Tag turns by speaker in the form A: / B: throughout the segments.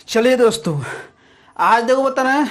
A: चलिए दोस्तों, आज देखो बता रहे हैं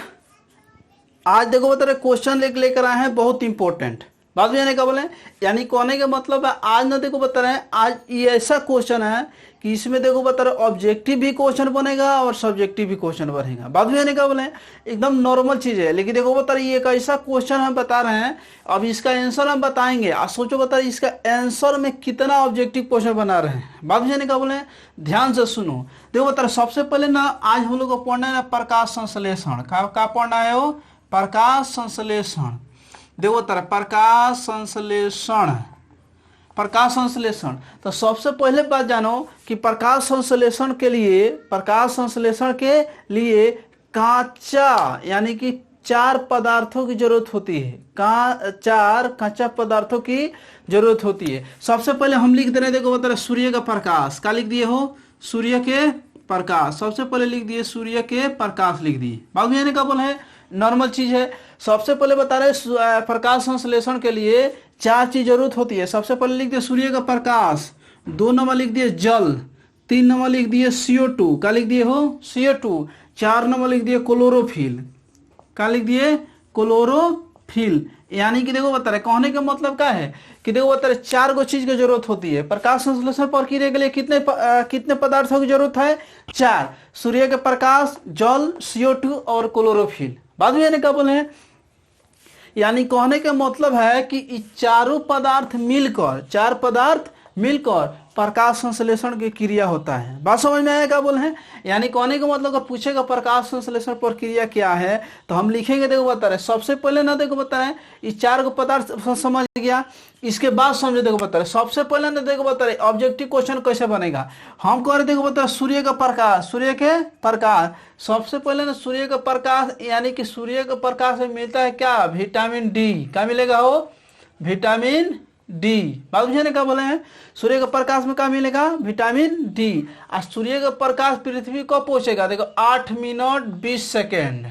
A: क्वेश्चन लेकर आए हैं बहुत इंपॉर्टेंट। बात भी का बोले यानी कहने का मतलब है आज ना देखो बता रहे हैं, आज ये ऐसा क्वेश्चन है कि इसमें देखो बता रहे ऑब्जेक्टिव भी क्वेश्चन बनेगा और सब्जेक्टिव भी क्वेश्चन बनेगा। बात भी का बोले एकदम नॉर्मल चीज है, लेकिन देखो बता रहे ये एक ऐसा क्वेश्चन हम बता रहे हैं, अब इसका आंसर हम बताएंगे। आज सोचो बता रहे इसका आंसर में कितना ऑब्जेक्टिव क्वेश्चन बना रहे हैं। बात भी का बोले ध्यान से सुनो। देखो बता रहे सबसे पहले ना आज हम लोग को पढ़ना है ना प्रकाश संश्लेषण का पढ़ना है वो प्रकाश संश्लेषण। देखो तरह प्रकाश संश्लेषण तो सबसे पहले बात जानो कि प्रकाश संश्लेषण के लिए कांचा यानी कि चार पदार्थों की जरूरत होती है। चार कच्चा पदार्थों की जरूरत होती है। सबसे पहले हम लिख दे रहे देखो बता रहे सूर्य का प्रकाश का लिख दिए हो, सूर्य के प्रकाश सबसे पहले लिख दिए, सूर्य के प्रकाश लिख दिए। बात भी का बोल है नॉर्मल चीज है। सबसे पहले बता रहे प्रकाश संश्लेषण के लिए चार चीज जरूरत होती है। सबसे पहले लिख दिए सूर्य का प्रकाश, 2 नंबर लिख दिए जल, 3 नंबर लिख दिए CO2 का लिख दिए हो CO2, 4 नंबर लिख दिए क्लोरोफिल का लिख दिए क्लोरोफिल। यानी कि देखो बता रहे कहने का मतलब क्या है कि देखो बता रहे 4 गो चीज की जरूरत होती है। प्रकाश संश्लेषण प्रक्रिया के लिए कितने पदार्थों की जरूरत है? 4। सूर्य के प्रकाश, जल, CO2 और क्लोरोफिल। बाद में क्या बोले हैं यानी कहने का मतलब है कि चार पदार्थ मिलकर प्रकाश संश्लेषण की क्रिया होता है। बात समझ में आया क्या बोले हैं? यानी कहने का मतलब अगर पूछेगा प्रकाश संश्लेषण प्रक्रिया क्या है तो हम लिखेंगे। देखो बता रहे सबसे पहले ना देखो बता रहे ये 4 को पदार्थ समझ गया, इसके बाद समझो। देखो बता रहे सबसे पहले ना देखो बता रहे ऑब्जेक्टिव क्वेश्चन कैसे बनेगा। हम कह रहे देखो बता रहे सूर्य के प्रकाश सबसे पहले ना सूर्य का प्रकाश यानी कि सूर्य के प्रकाश में मिलता है क्या? Vitamin D. क्या मिलेगा हो? Vitamin D. बात बुझे क्या बोले हैं? सूर्य के प्रकाश में क्या मिलेगा? Vitamin D. और सूर्य का प्रकाश पृथ्वी को पहुंचेगा देखो 8 मिनट 20 सेकेंड।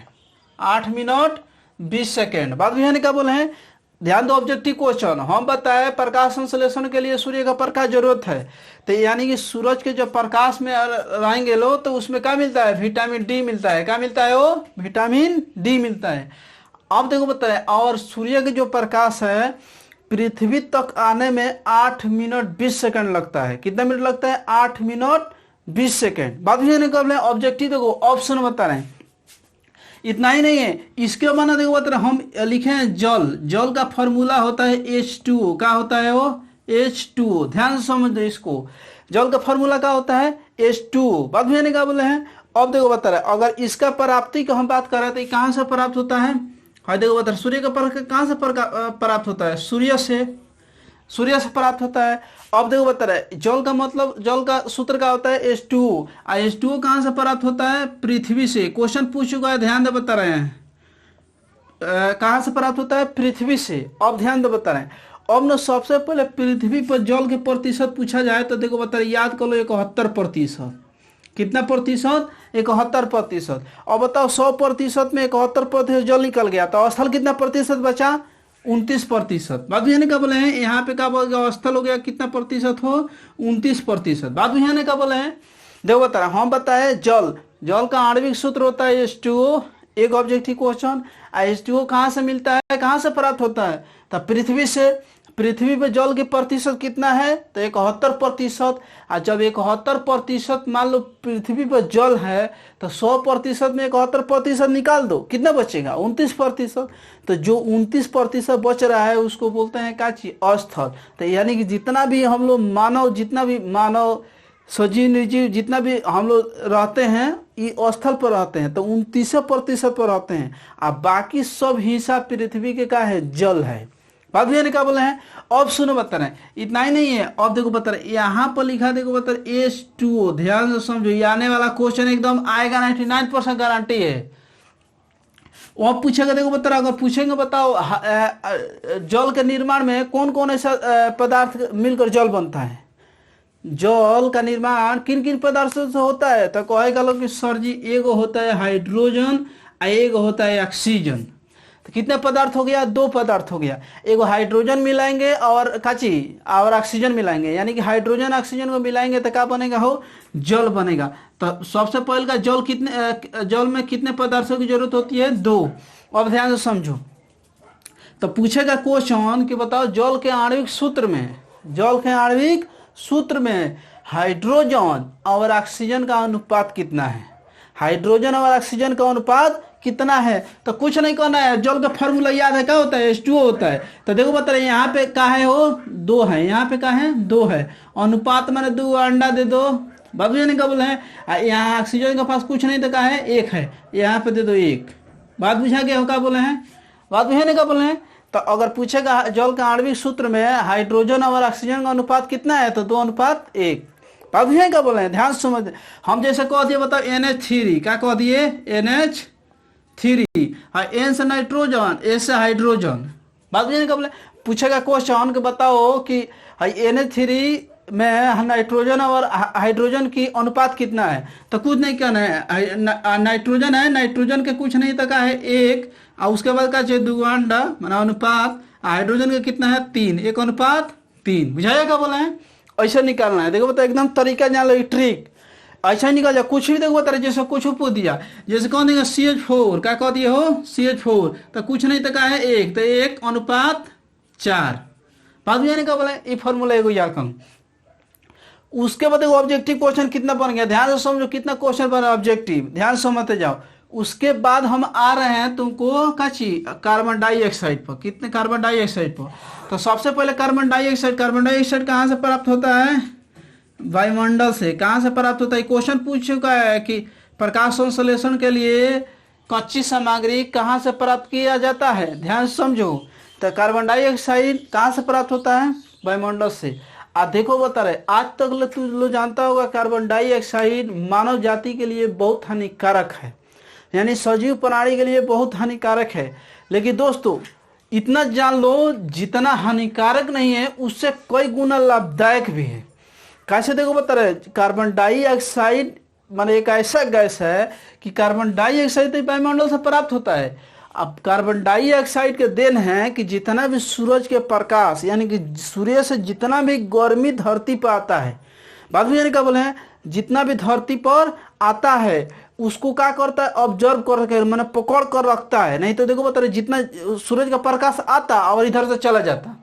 A: 8 minute 20 second. बात बुझे क्या बोले हैं? ध्यान दो ऑब्जेक्टिव क्वेश्चन। हम बताए प्रकाश संश्लेषण के लिए सूर्य का प्रकाश जरूरत है, तो यानी कि सूरज के जो प्रकाश में रहेंगे लोग तो उसमें क्या मिलता है? विटामिन डी मिलता है। क्या मिलता है वो? विटामिन डी मिलता है। अब देखो बताए और सूर्य के जो प्रकाश है पृथ्वी तक आने में 8 मिनट 20 सेकंड लगता है। कितना मिनट लगता है? 8 मिनट 20 सेकंड। बात कब लें ऑब्जेक्टिव देखो ऑप्शन बता रहे हैं। इतना ही नहीं है, इसके बाद देखो बता रहे हम लिखे हैं जल का फॉर्मूला होता है H2O। क्या होता है वो? H2O। ध्यान से समझ इसको, जल का फॉर्मूला क्या होता है? H2O। बात क्या बोले हैं? अब देखो बता रहे अगर इसका प्राप्ति की हम बात कर रहे थे कहां से प्राप्त होता है? हाँ देखो बता सूर्य का प्रकाश कहां से प्राप्त होता है? सूर्य से प्राप्त होता है। अब देखो बता रहे जल का मतलब जल का सूत्र का होता है H2O। H2O कहां से प्राप्त होता है? पृथ्वी से। क्वेश्चन पूछ चुका है, ध्यान दे बता रहे हैं कहां से प्राप्त होता है? पृथ्वी से। अब ध्यान दे बता रहे हैं अब न सबसे पहले पृथ्वी पर जल के प्रतिशत पूछा जाए तो देखो बता रहे याद कर लो 71%। कितना प्रतिशत? 71%। अब बताओ 100% में 71% जल निकल गया तो स्थल कितना प्रतिशत बचा? 29%। बात बुझाने का बोले हैं यहाँ पे क्या बोल गया? स्थल हो गया कितना प्रतिशत हो? 29%। बात बुझाने का बोले हैं देखो बता रहे हम बताए जल का आणविक सूत्र होता है H2O। एक ऑब्जेक्टिव क्वेश्चन। H2O कहाँ से मिलता है? कहाँ से प्राप्त होता है? तो पृथ्वी से। पृथ्वी पे जल के प्रतिशत कितना है? तो 71%। और जब 71% मान लो पृथ्वी पर जल है तो 100% में 71% निकाल दो, कितना बचेगा? 29%। तो जो 29% बच रहा है उसको बोलते हैं क्या चीज? स्थल। तो यानी कि जितना भी हम लोग मानव सजीव निर्जीव जितना भी हम लोग रहते हैं ये स्थल पर रहते हैं तो 29% पर रहते हैं, और बाकी सब हिस्सा पृथ्वी के क्या है? जल है। बात भी क्या बोले हैं? अब सुनो बता रहे इतना ही नहीं है। अब देखो बता रहे यहाँ पर लिखा देखो बता रहे H2O। ध्यान से समझो, ये आने वाला क्वेश्चन एकदम आएगा, 99% गारंटी है। वह पूछेगा देखो बता रहा अगर पूछेंगे बताओ जल के निर्माण में कौन कौन ऐसा पदार्थ मिलकर जल बनता है? जल का निर्माण किन किन पदार्थों से होता है? तो कहेगा लोग कि सर जी एगो होता है हाइड्रोजन, एगो होता है ऑक्सीजन। तो कितने पदार्थ हो गया, 2 पदार्थ हो गया। एगो हाइड्रोजन मिलाएंगे और काची और ऑक्सीजन मिलाएंगे, यानी कि हाइड्रोजन ऑक्सीजन को मिलाएंगे तो क्या बनेगा हो, जल बनेगा। तो सबसे पहले का जल में कितने पदार्थों की जरूरत होती है, 2। अब ध्यान से समझो, तो पूछेगा क्वेश्चन कि बताओ जल के आणविक सूत्र में हाइड्रोजन और ऑक्सीजन का अनुपात कितना है, हाइड्रोजन और ऑक्सीजन का अनुपात कितना है। तो कुछ नहीं करना है, जल का फॉर्मूला याद है, क्या होता है, H2O होता है। तो देखो बता रहे यहाँ पे क्या है हो, 2 है, यहाँ पे क्या है, 2 है। अनुपात मैंने 2 अंडा दे दो, बाबू जी ने क्या बोले हैं, यहाँ ऑक्सीजन के पास कुछ नहीं तो क्या है, 1 है, यहाँ पे दे दो 1। बात बुझा गया हो, क्या बोले हैं, बात बुझे नहीं क्या बोले हैं। तो अगर पूछेगा जल के आणविक सूत्र में हाइड्रोजन और ऑक्सीजन का अनुपात कितना है, तो 2:1। बात बुझे क्या बोले हैं, ध्यान से समझ। हम जैसे कह दिए बताओ NH3, क्या कह दिए, NH3, N से नाइट्रोजन, A से हाइड्रोजन। बात बुझे क्या बोले, पूछेगा क्वेश्चन के बताओ कि NH3 में नाइट्रोजन और हाइड्रोजन की अनुपात कितना है, तो कुछ नहीं कहना है, नाइट्रोजन है, नाइट्रोजन के कुछ नहीं तक है 1, और उसके बाद का जो 2 अंडा माना अनुपात, हाइड्रोजन का कितना है 3, 1:3। बुझाया क्या बोला है, ऐसा निकालना है। देखो बता एकदम तरीका जान लो, ट्रिक ऐसा निकल जाए, कुछ भी देखो बता, जैसे कुछ पूछ दिया, जैसे कौन देगा CH4, क्या कह दिए हो, CH4, तो कुछ नहीं तक है 1, तो 1:4। बात बुझाने का बोला, ये फॉर्मूला एगो याद कर। उसके बाद ऑब्जेक्टिव क्वेश्चन कितना बन गया, ध्यान से समझो, कितना क्वेश्चन बना ऑब्जेक्टिव, ध्यान से समझते जाओ। उसके बाद हम आ रहे हैं तुमको काची, कार्बन डाइऑक्साइड पर। कितने, कार्बन डाइऑक्साइड पर। तो सबसे पहले कार्बन डाइऑक्साइड कहाँ से प्राप्त होता है, वायुमंडल से। कहाँ से प्राप्त होता है, क्वेश्चन पूछ चुका है कि प्रकाश संश्लेषण के लिए कच्ची सामग्री कहाँ से प्राप्त किया जाता है, ध्यान से समझो। तो कार्बन डाइऑक्साइड कहाँ से प्राप्त होता है, वायुमंडल से। देखो बता रहे, आज तक तू लोग जानता होगा कार्बन डाइऑक्साइड मानव जाति के लिए बहुत हानिकारक है, यानी सजीव प्राणी के लिए बहुत हानिकारक है। लेकिन दोस्तों इतना जान लो, जितना हानिकारक नहीं है उससे कई गुना लाभदायक भी है। कैसे, देखो बता रहे, कार्बन डाइऑक्साइड माने एक ऐसा गैस है कि कार्बन डाइऑक्साइड तो वायुमंडल से प्राप्त होता है। अब कार्बन डाइऑक्साइड के देन है कि जितना भी सूरज के प्रकाश, यानी कि सूर्य से जितना भी गर्मी धरती पर आता है, बात भी यानी क्या बोले हैं, जितना भी धरती पर आता है उसको क्या करता है, ऑब्जर्व करके मैंने पकड़ कर रखता है। नहीं तो देखो बता रहे, जितना सूरज का प्रकाश आता और इधर से चला जाता,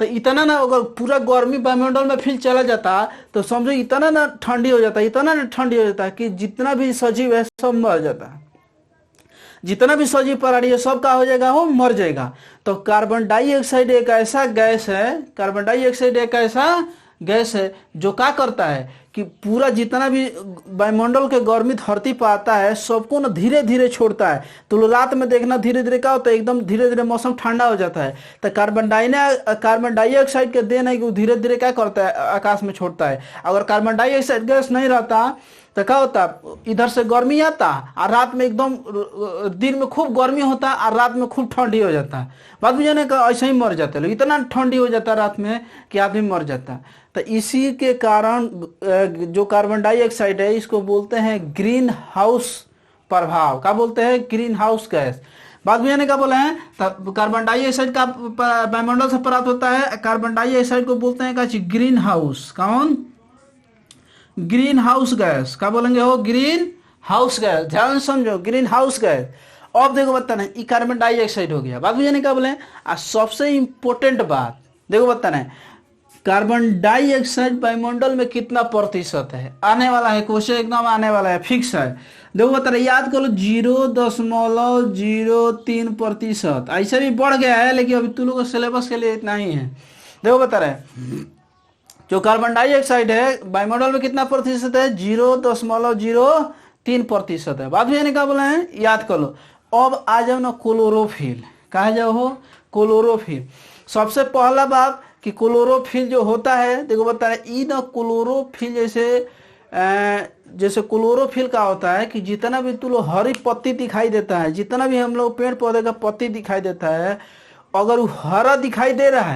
A: तो इतना ना, अगर पूरा गर्मी वायुमंडल में फिर चला जाता तो समझो इतना ना ठंडी हो जाता, इतना ना ठंडी हो जाता कि जितना भी सजीव है सब मर जाता, जितना भी सजीव प्राणी है सब का हो जाएगा, वो मर जाएगा। तो कार्बन डाइऑक्साइड एक ऐसा गैस है, कार्बन डाइऑक्साइड एक ऐसा गैस है जो क्या करता है कि पूरा जितना भी वायुमंडल के गर्मी धरती पर आता है सबको ना धीरे धीरे छोड़ता है। तो रात में देखना धीरे धीरे क्या होता है, एकदम धीरे धीरे मौसम ठंडा हो जाता है। तो कार्बन डाइऑक्साइड के देन है कि वो धीरे धीरे क्या करता है, आकाश में छोड़ता है। अगर कार्बन डाइऑक्साइड गैस नहीं रहता तो क्या होता, इधर से गर्मी आता और रात में एकदम, दिन में खूब गर्मी होता और रात में खूब ठंडी हो जाता। बात बुझाने का, ऐसे ही मर जाते लोग, इतना ठंडी हो जाता रात में कि आदमी मर जाता। तो इसी के कारण जो कार्बन डाइऑक्साइड है इसको बोलते हैं ग्रीन हाउस प्रभाव। क्या बोलते हैं, ग्रीन हाउस गैस। बात बुझाने का बोले हैं, तब कार्बन डाइऑक्साइड का वायुमंडल से प्राप्त होता है। कार्बन डाइऑक्साइड को बोलते हैं क्या, ग्रीन हाउस। कौन, ग्रीन हाउस गैस। क्या बोलेंगे हो, ग्रीन हाउस गैस। ध्यान समझो, ग्रीन हाउस गैस। अब देखो बताना, ये कार्बन डाइऑक्साइड हो गया। बात बुझाने का बोले, सबसे इंपॉर्टेंट बात देखो बताना, कार्बन डाइऑक्साइड वायुमंडल में कितना प्रतिशत है, आने वाला है क्वेश्चन, एकदम आने वाला है, फिक्स है। देखो बता रहे, याद करो 0.03%। ऐसे भी बढ़ गया है लेकिन अभी तुम लोगों को सिलेबस के लिए इतना ही है। देखो बता रहे, जो कार्बन डाइऑक्साइड है वायुमंडल में कितना प्रतिशत है, 0.03% है। बात भी क्या बोले हैं, याद कर लो। अब आ जाओ ना क्लोरोफिल, कहा जाओ हो क्लोरोफिल। सबसे पहला बात कि क्लोरोफिल जो होता है, देखो बता रहे, ई ना क्लोरोफिल जैसे क्लोरोफिल का होता है कि जितना भी तुम लोग हरी पत्ती दिखाई देता है, जितना भी हम लोग पेड़ पौधे का पत्ती दिखाई देता है, अगर वो हरा दिखाई दे रहा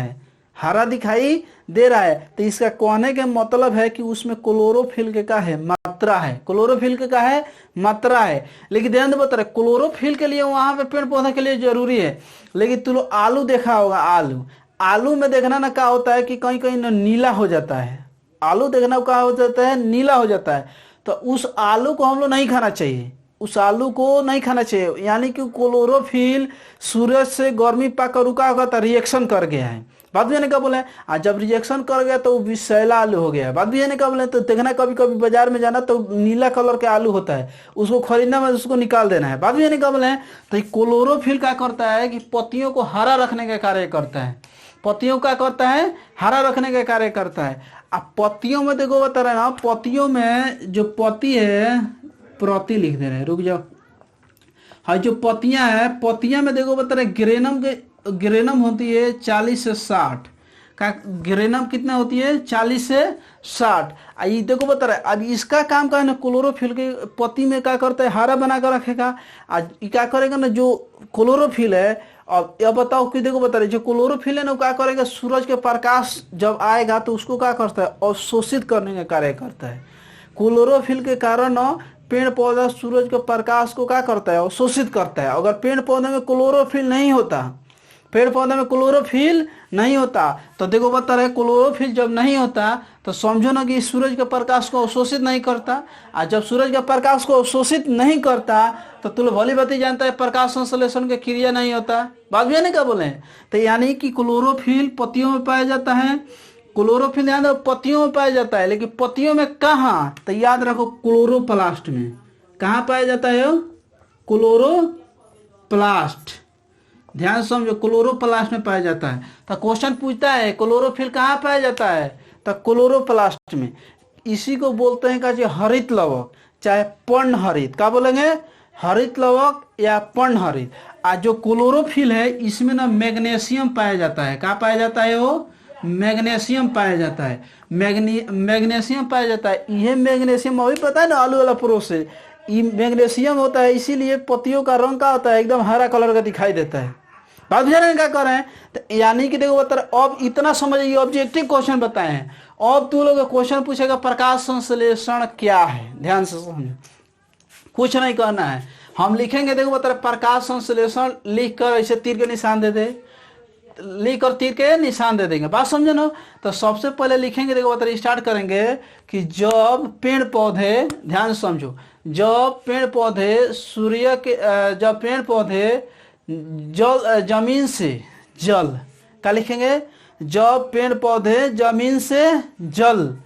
A: है, तो इसका कहने के मतलब है कि उसमें क्लोरोफिल के क्या है, मात्रा मात्रा है, क्लोरोफिल का क्या है, मात्रा है। लेकिन ध्यान दे बता रहे क्लोरोफिल के लिए वहां पे पेड़ पौधे के लिए जरूरी है। लेकिन तू लोग आलू देखा होगा, आलू में देखना ना क्या होता है कि कहीं कहीं ना नीला हो जाता है, आलू देखना क्या हो जाता है, नीला हो जाता है। तो उस आलू को हम लोग नहीं खाना चाहिए, उस आलू को नहीं खाना चाहिए। यानी कि क्लोरोफिल सूरज से गर्मी पाकर रुका होगा तो रिएक्शन कर गया है, बात भी क्या बोले। आज जब रिएक्शन कर गया तो विषैला आलू हो गया, बात भी क्या बोले। तो देखना कभी कभी बाजार में जाना तो नीला कलर के आलू होता है, उसको खरीदना में उसको निकाल देना है, बात भी क्या बोले। तो ये क्लोरोफिल क्या करता है कि पत्तियों को हरा रखने का कार्य करता है, पत्तियों का करता है, हरा रखने का कार्य करता है। अब पत्तियों में देखो बता रहे ना, पत्तियों में जो पत्ती है, प्रति लिख दे रहे हैं, रुक जाओ। हाँ, जो पत्तियां है, पत्तियां में देखो बता रहे ग्रेनम होती है 40 से 60 का, ग्रेनम कितना होती है 40 से 60। ये देखो बता रहे अब इसका काम का है ना, क्लोरोफिल के पत्ती में क्या करता है, हरा बना कर रखेगा। आज क्या करेगा ना, जो क्लोरोफिल है, अब यह बताओ कि देखो बता रहे जो क्लोरोफिल है ना, क्या करेगा, सूरज के प्रकाश जब आएगा तो उसको क्या करता है, अवशोषित करने का कार्य करता है। क्लोरोफिल के कारण पेड़ पौधा सूरज के प्रकाश को क्या करता है, अवशोषित करता है। अगर पेड़ पौधे में क्लोरोफिल नहीं होता, पेड़ पौधे में क्लोरोफिल नहीं होता, तो देखो बता रहे क्लोरोफिल जब नहीं होता तो समझो ना कि सूरज के प्रकाश को अवशोषित नहीं करता। और जब सूरज के प्रकाश को अवशोषित नहीं करता तो तुम भली भांति जानता है प्रकाश संश्लेषण की क्रिया नहीं होता, बात भी नहीं क्या बोले। तो यानी कि क्लोरोफिल पत्तियों में पाया जाता है, क्लोरोफिल याद रखो पत्तियों में पाया जाता है। लेकिन पत्तियों में कहाँ, तो याद रखो क्लोरोप्लास्ट में। कहाँ पाया जाता है, क्लोरोप्लास्ट, ध्यान समझो, क्लोरोप्लास्ट में पाया जाता है। तो क्वेश्चन पूछता है क्लोरोफिल कहाँ पाया जाता है, तो क्लोरोप्लास्ट में। इसी को बोलते हैं का जो हरित लवक, चाहे पर्णहरित, क्या बोलेंगे, हरित लवक या पर्णहरित। आज जो क्लोरोफिल है इसमें ना मैग्नीशियम पाया जाता है, क्या पाया जाता है, वो मैग्नीशियम पाया जाता है, मैग्नीशियम पाया जाता है। यह मैग्नीशियम अभी पता है ना, आलू वाला प्रोसेस, ये मैग्नीशियम होता है, इसीलिए पत्तियों का रंग का होता है, एकदम हरा कलर का दिखाई देता है। बात बुझा रहे क्या कर रहे हैं। तो यानी कि देखो बता, अब इतना समझिए, ऑब्जेक्टिव क्वेश्चन बताए हैं। अब तू लोग क्वेश्चन पूछेगा प्रकाश संश्लेषण क्या है, ध्यान से समझो, कुछ नहीं करना है। हम लिखेंगे, देखो बता प्रकाश संश्लेषण लिख कर ऐसे तीर के निशान दे दे, लिख कर तीर के निशान दे देंगे, बात समझे ना। तो सबसे पहले लिखेंगे, देखो बता स्टार्ट करेंगे कि जब पेड़ पौधे, ध्यान समझो, जब पेड़ पौधे सूर्य के, जब पेड़ पौधे जल, जमीन से जल, क्या लिखेंगे, जब पेड़ पौधे जमीन से जल,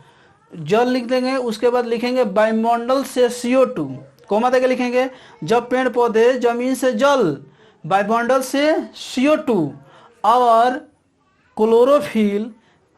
A: जल लिख देंगे। उसके बाद लिखेंगे वायुमंडल से CO2, कोमा देके लिखेंगे, जब पेड़ पौधे जमीन से जल, वायुमंडल से CO2 और क्लोरोफिल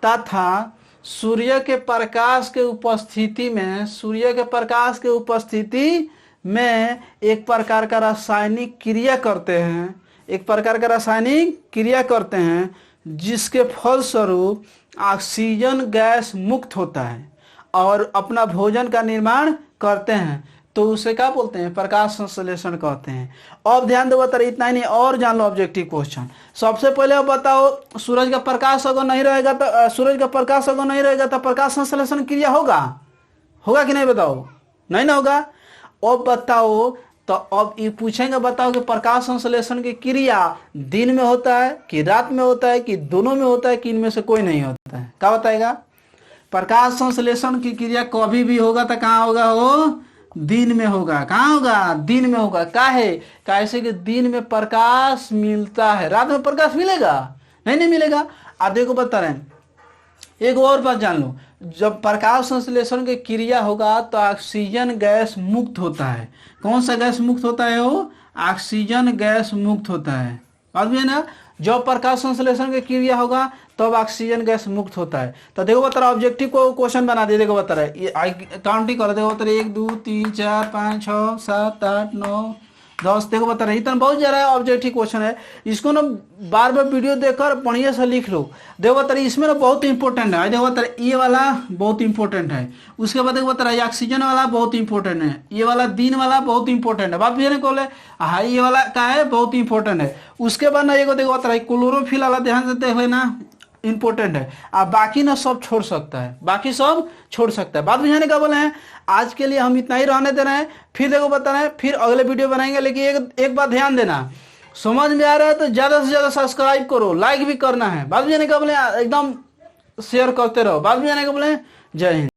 A: तथा सूर्य के प्रकाश के उपस्थिति में, सूर्य के प्रकाश के उपस्थिति में एक प्रकार का रासायनिक क्रिया करते हैं, एक प्रकार का रासायनिक क्रिया करते हैं, जिसके फलस्वरूप ऑक्सीजन गैस मुक्त होता है और अपना भोजन का निर्माण करते हैं। तो उसे क्या बोलते हैं, प्रकाश संश्लेषण कहते हैं। अब ध्यान दो बता, इतना ही नहीं और जान लो ऑब्जेक्टिव क्वेश्चन। सबसे पहले अब बताओ, सूरज का प्रकाश अगर नहीं रहेगा तो, सूरज का प्रकाश अगर नहीं रहेगा तो प्रकाश संश्लेषण क्रिया होगा, होगा कि नहीं, बताओ, नहीं ना होगा। अब बताओ, तो अब ये पूछेंगे, बताओ कि प्रकाश संश्लेषण की क्रिया दिन में होता है कि रात में होता है कि दोनों में होता है कि इनमें से कोई नहीं होता है, क्या बताएगा। प्रकाश संश्लेषण की क्रिया कभी भी होगा तो कहाँ होगा, वो दिन में होगा, कहाँ होगा, दिन में होगा। काहे, कैसे कि दिन में प्रकाश मिलता है, रात में प्रकाश मिलेगा, नहीं मिलेगा। आप देखो बता रहे हैं, एक और बात जान लो, जब प्रकाश संश्लेषण की क्रिया होगा तो ऑक्सीजन गैस मुक्त होता है। कौन सा गैस मुक्त होता है, वो ऑक्सीजन गैस मुक्त होता है, बात भी है ना। जब प्रकाश संश्लेषण की क्रिया होगा तब ऑक्सीजन गैस मुक्त होता है। तो देखो बता रहा, ऑब्जेक्टिव को क्वेश्चन बना दे, देखो बता रहा है, ये काउंटिंग करो, देखो बता रहा 1 2 3 4 5 6 7 8 9 10, देखो बता रहे, इतना बहुत ज्यादा है, ऑब्जेक्टिव क्वेश्चन है। इसको ना बार बार वीडियो देखकर बढ़िया से लिख लो। देखो बता रहे, इसमें ना बहुत इंपॉर्टेंट है, देखो बता रहे, ये वाला बहुत इंपॉर्टेंट है। उसके बाद देखो बता रहे, ऑक्सीजन वाला बहुत इंपॉर्टेंट है, ये वाला दिन वाला बहुत इंपॉर्टेंट है, बात भी है बोले, हाँ ये वाला क्या है, बहुत इंपॉर्टेंट है। उसके बाद ना ये देखो बता रहे, क्लोरोफिल वाला ध्यान से देख लेना, इंपॉर्टेंट है। आप बाकी ना सब छोड़ सकता है, बाकी सब छोड़ सकता है। बात बुझाने का बोले हैं। आज के लिए हम इतना ही रहने दे रहे हैं, फिर देखो बता रहे हैं, फिर अगले वीडियो बनाएंगे। लेकिन एक बात ध्यान देना, समझ में आ रहा है तो ज्यादा से ज्यादा सब्सक्राइब करो, लाइक भी करना है। बात बुझाने का बोले एकदम शेयर करते रहो। बात बुझाने का बोले जय हिंद।